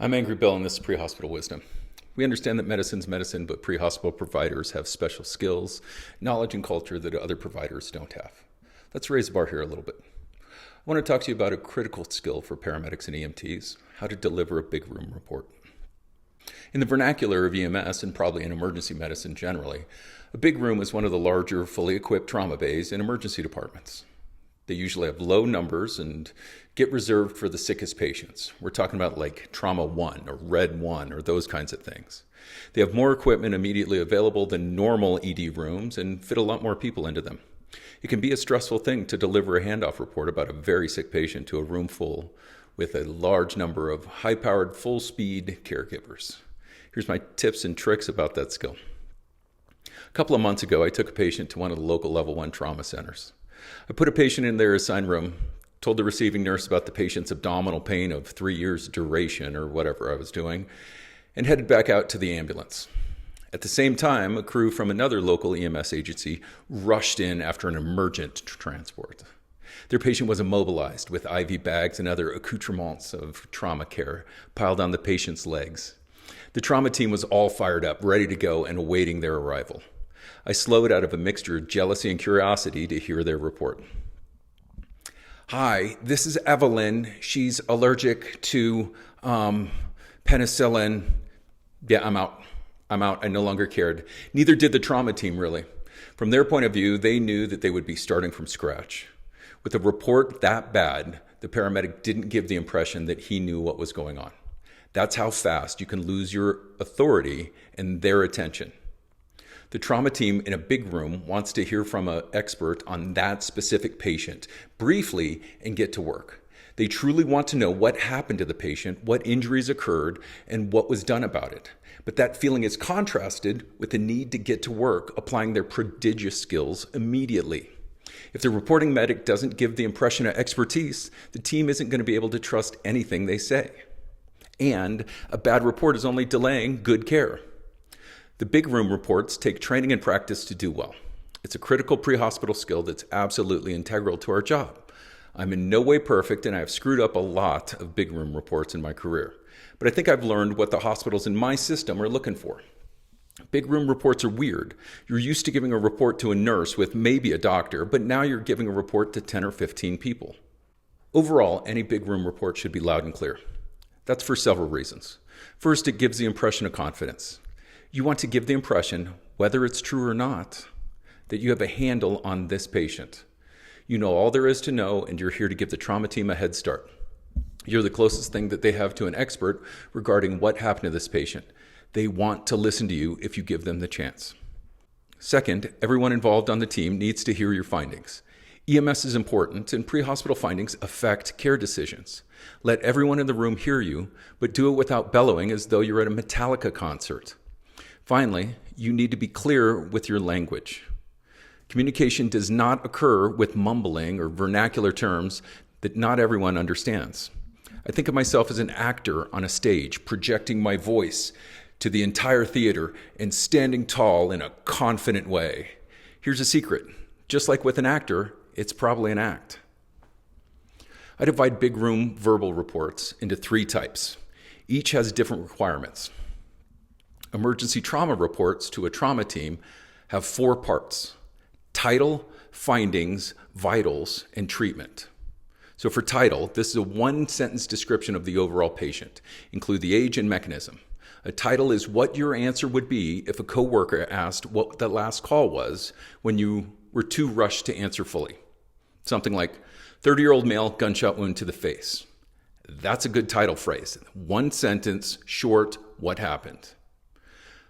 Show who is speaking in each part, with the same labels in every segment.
Speaker 1: I'm Angry Bill, and this is Pre-Hospital Wisdom. We understand that medicine's medicine, but pre-hospital providers have special skills, knowledge, and culture that other providers don't have. Let's raise the bar here a little bit. I want to talk to you about a critical skill for paramedics and EMTs, how to deliver a big room report. In the vernacular of EMS, and probably in emergency medicine generally, a big room is one of the larger, fully equipped trauma bays in emergency departments. They usually have low numbers and get reserved for the sickest patients. We're talking about like trauma 1 or red 1 or those kinds of things. They have more equipment immediately available than normal ED rooms and fit a lot more people into them. It can be a stressful thing to deliver a handoff report about a very sick patient to a room full with a large number of high-powered, full-speed caregivers. Here's my tips and tricks about that skill. A couple of months ago, I took a patient to one of the local level 1 trauma centers. I put a patient in their assigned room, told the receiving nurse about the patient's abdominal pain of 3 years duration or whatever I was doing, and headed back out to the ambulance. At the same time, a crew from another local EMS agency rushed in after an emergent transport. Their patient was immobilized with IV bags and other accoutrements of trauma care piled on the patient's legs. The trauma team was all fired up, ready to go, and awaiting their arrival. I slowed out of a mixture of jealousy and curiosity to hear their report. Hi, this is Evelyn. She's allergic to penicillin. Yeah, I'm out. I no longer cared. Neither did the trauma team, really. From their point of view, they knew that they would be starting from scratch. With a report that bad, the paramedic didn't give the impression that he knew what was going on. That's how fast you can lose your authority and their attention. The trauma team in a big room wants to hear from an expert on that specific patient briefly and get to work. They truly want to know what happened to the patient, what injuries occurred, and what was done about it. But that feeling is contrasted with the need to get to work, applying their prodigious skills immediately. If the reporting medic doesn't give the impression of expertise, the team isn't going to be able to trust anything they say. And a bad report is only delaying good care. The big room reports take training and practice to do well. It's a critical pre-hospital skill that's absolutely integral to our job. I'm in no way perfect, and I have screwed up a lot of big room reports in my career. But I think I've learned what the hospitals in my system are looking for. Big room reports are weird. You're used to giving a report to a nurse with maybe a doctor, but now you're giving a report to 10 or 15 people. Overall, any big room report should be loud and clear. That's for several reasons. First, it gives the impression of confidence. You want to give the impression, whether it's true or not, that you have a handle on this patient. You know all there is to know, and you're here to give the trauma team a head start. You're the closest thing that they have to an expert regarding what happened to this patient. They want to listen to you if you give them the chance. Second, everyone involved on the team needs to hear your findings. EMS is important, and pre-hospital findings affect care decisions. Let everyone in the room hear you, but do it without bellowing as though you're at a Metallica concert. Finally, you need to be clear with your language. Communication does not occur with mumbling or vernacular terms that not everyone understands. I think of myself as an actor on a stage, projecting my voice to the entire theater and standing tall in a confident way. Here's a secret. Just like with an actor, it's probably an act. I divide big room verbal reports into 3 types. Each has different requirements. Emergency trauma reports to a trauma team have 4 parts: title, findings, vitals, and treatment. So for title, this is a 1-sentence description of the overall patient. Include the age and mechanism. A title is what your answer would be if a coworker asked what the last call was when you were too rushed to answer fully. Something like 30-year-old male, gunshot wound to the face. That's a good title phrase. 1 sentence, short, what happened.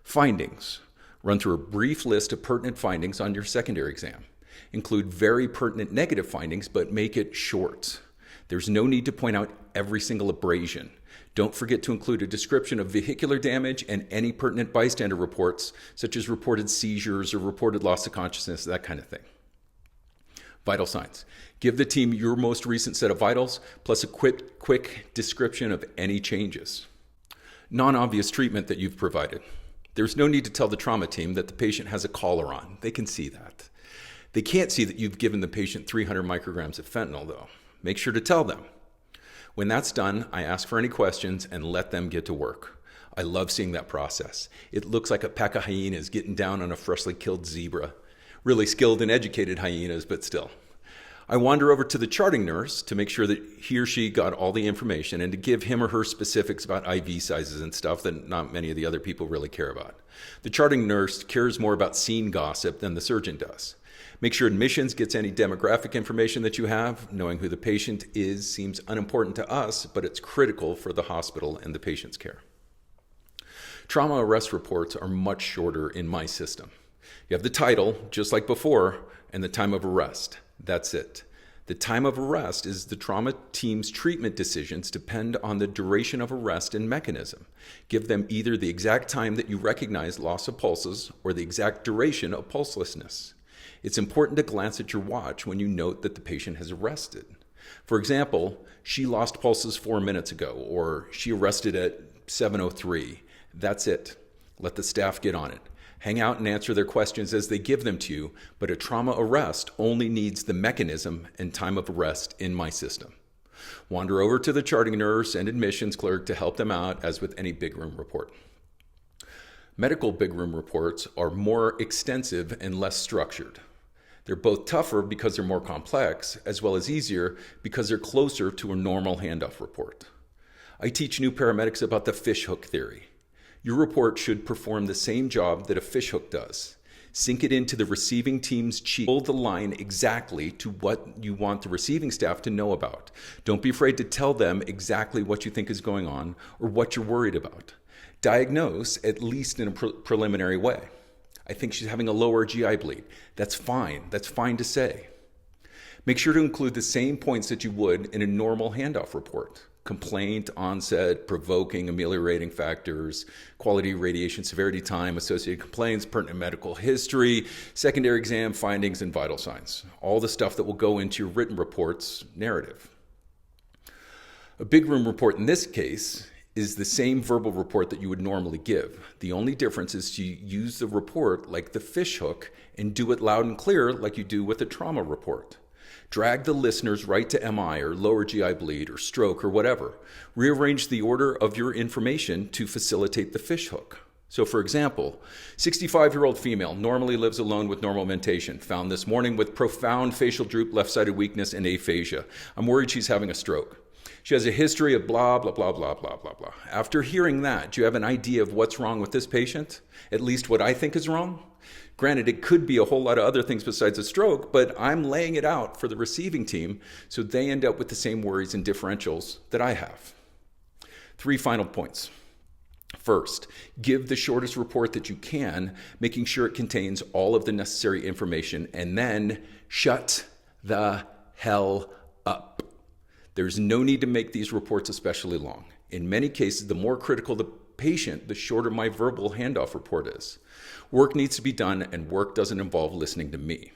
Speaker 1: Findings. Run through a brief list of pertinent findings on your secondary exam. Include very pertinent negative findings, but make it short. There's no need to point out every single abrasion. Don't forget to include a description of vehicular damage and any pertinent bystander reports, such as reported seizures or reported loss of consciousness, that kind of thing. Vital signs. Give the team your most recent set of vitals, plus a quick description of any changes. Non-obvious treatment that you've provided. There's no need to tell the trauma team that the patient has a collar on. They can see that. They can't see that you've given the patient 300 micrograms of fentanyl, though. Make sure to tell them. When that's done, I ask for any questions and let them get to work. I love seeing that process. It looks like a pack of hyenas getting down on a freshly killed zebra. Really skilled and educated hyenas, but still. I wander over to the charting nurse to make sure that he or she got all the information and to give him or her specifics about IV sizes and stuff that not many of the other people really care about. The charting nurse cares more about scene gossip than the surgeon does. Make sure admissions gets any demographic information that you have. Knowing who the patient is seems unimportant to us, but it's critical for the hospital and the patient's care. Trauma arrest reports are much shorter in my system. You have the title, just like before, and the time of arrest. That's it. The time of arrest is the trauma team's treatment decisions depend on the duration of arrest and mechanism. Give them either the exact time that you recognize loss of pulses or the exact duration of pulselessness. It's important to glance at your watch when you note that the patient has arrested. For example, she lost pulses 4 minutes ago, or she arrested at 7:03. That's it. Let the staff get on it. Hang out and answer their questions as they give them to you, but a trauma arrest only needs the mechanism and time of arrest in my system. Wander over to the charting nurse and admissions clerk to help them out, as with any big room report. Medical big room reports are more extensive and less structured. They're both tougher because they're more complex, as well as easier because they're closer to a normal handoff report. I teach new paramedics about the fishhook theory. Your report should perform the same job that a fishhook does. Sink it into the receiving team's cheek. Hold the line exactly to what you want the receiving staff to know about. Don't be afraid to tell them exactly what you think is going on or what you're worried about. Diagnose, at least in a preliminary way. I think she's having a lower GI bleed. That's fine. That's fine to say. Make sure to include the same points that you would in a normal handoff report. Complaint, onset, provoking, ameliorating factors, quality, radiation, severity, time, associated complaints, pertinent medical history, secondary exam findings, and vital signs. All the stuff that will go into your written report's narrative. A big room report in this case is the same verbal report that you would normally give. The only difference is to use the report like the fishhook and do it loud and clear like you do with a trauma report. Drag the listeners right to MI or lower GI bleed or stroke or whatever. Rearrange the order of your information to facilitate the fishhook. So for example, 65-year-old female normally lives alone with normal mentation, found this morning with profound facial droop, left-sided weakness, and aphasia. I'm worried she's having a stroke. She has a history of blah, blah, blah, blah, blah, blah, blah. After hearing that, do you have an idea of what's wrong with this patient? At least what I think is wrong? Granted, it could be a whole lot of other things besides a stroke, but I'm laying it out for the receiving team so they end up with the same worries and differentials that I have. 3 final points. First, give the shortest report that you can, making sure it contains all of the necessary information, and then shut the hell up. There's no need to make these reports especially long. In many cases, the more critical the patient, the shorter my verbal handoff report is. Work needs to be done, and work doesn't involve listening to me.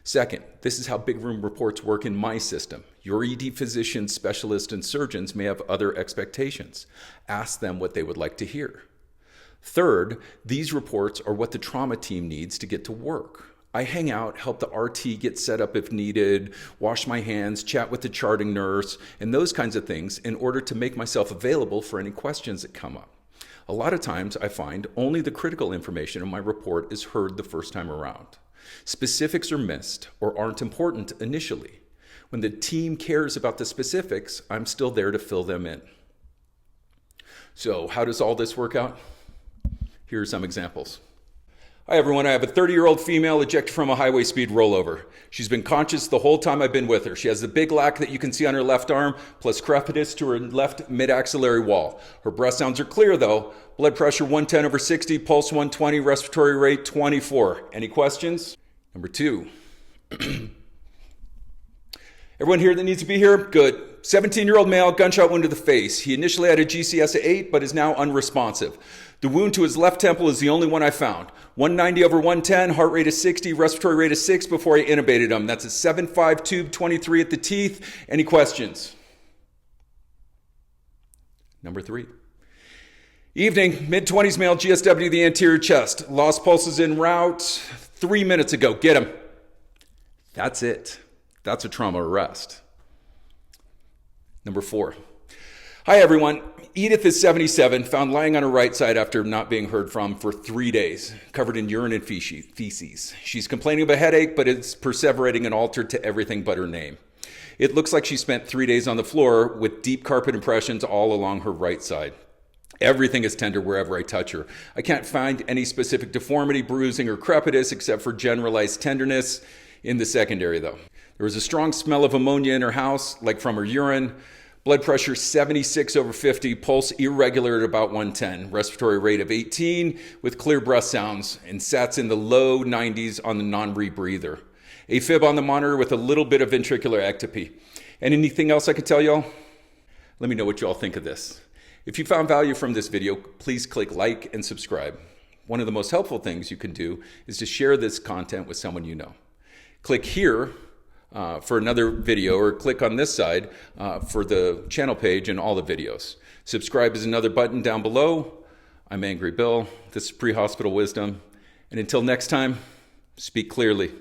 Speaker 1: Second, this is how big room reports work in my system. Your ED physicians, specialists, and surgeons may have other expectations. Ask them what they would like to hear. Third, these reports are what the trauma team needs to get to work. I hang out, help the RT get set up if needed, wash my hands, chat with the charting nurse, and those kinds of things in order to make myself available for any questions that come up. A lot of times I find only the critical information in my report is heard the first time around. Specifics are missed or aren't important initially. When the team cares about the specifics, I'm still there to fill them in. So how does all this work out? Here are some examples. Hi everyone, I have a 30-year-old female ejected from a highway speed rollover. She's been conscious the whole time I've been with her. She has the big lac that you can see on her left arm, plus crepitus to her left mid-axillary wall. Her breath sounds are clear though. Blood pressure 110/60, pulse 120, respiratory rate 24. Any questions? Number 2. Everyone here that needs to be here? Good. 17-year-old male, gunshot wound to the face. He initially had a GCS of 8, but is now unresponsive. The wound to his left temple is the only one I found. 190/110, heart rate is 60, respiratory rate is 6 before I intubated him. That's a 7.5 tube, 23 at the teeth. Any questions? Number 3. Evening, mid-20s male, GSW to the anterior chest. Lost pulses en route 3 minutes ago. Get him. That's it. That's a trauma arrest. Number 4. Hi everyone. Edith is 77, found lying on her right side after not being heard from for 3 days, covered in urine and feces. She's complaining of a headache, but it's perseverating and altered to everything but her name. It looks like she spent 3 days on the floor with deep carpet impressions all along her right side. Everything is tender wherever I touch her. I can't find any specific deformity, bruising, or crepitus except for generalized tenderness in the secondary though. There was a strong smell of ammonia in her house, like from her urine. Blood pressure 76/50, pulse irregular at about 110, respiratory rate of 18 with clear breath sounds, and sats in the low 90s on the non-rebreather. AFib on the monitor with a little bit of ventricular ectopy. And anything else I could tell y'all? Let me know what y'all think of this. If you found value from this video, please click like and subscribe. One of the most helpful things you can do is to share this content with someone you know. Click here for another video, or click on this side for the channel page and all the videos. Subscribe is another button down below. I'm Angry Bill. This is Pre-Hospital Wisdom. And until next time, speak clearly.